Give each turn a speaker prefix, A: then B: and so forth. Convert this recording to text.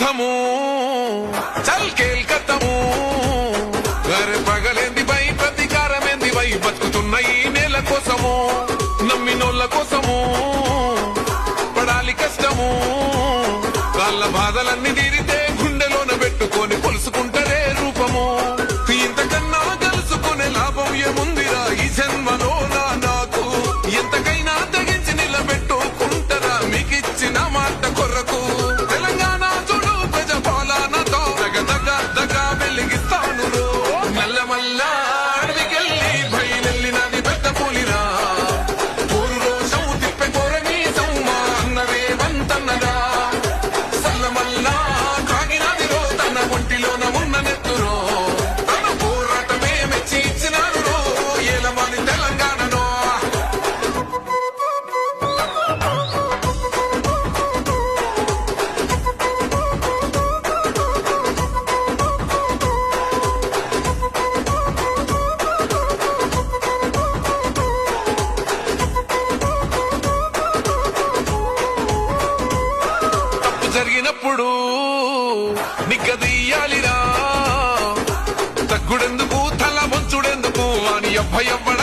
A: యుద్ధము చల్ కేల్కతము గరే పగలేంది by ప్రతీకారమేంది by బతుకుతున్న ఈ నేల కోసము నమ్మినోళ్ళ కోసము పడాలి కష్టము వాళ్ళ బాధలన్నీ తీరితే గుండెలోన పెట్టుకొని కొలుసుకుంటారే రూపము ఇంతకన్నా కలుసుకునే లాభం ఏముందిరా ఈ జన్మలో నాకు ఎంతకైనా తెగించి నిలబెట్టుకుంటారా మీకిచ్చిన మాట కొరకు తెలంగాణ చూడు ప్రజ పాలనతో దగ వెలిగిస్తాను మల్ల అడవికెళ్ళి బయలెళ్ళినది పెద్ద పులిరా ఊరు రోషం తిప్పే కోరని సౌమా అన్నవే వంతన్నరా సల్లమల్ల తాగినది రో తన ఒంటిలోన ఉన్న నెత్తురో తన పోరాటమే మెచ్చి ఇచ్చినారు రో ఏలమని తెలంగాణలో జరిగినప్పుడు నిగ్గదీయాలిరా తగ్గుడెందుకు తల వంచుడెందుకు అని అభయపడ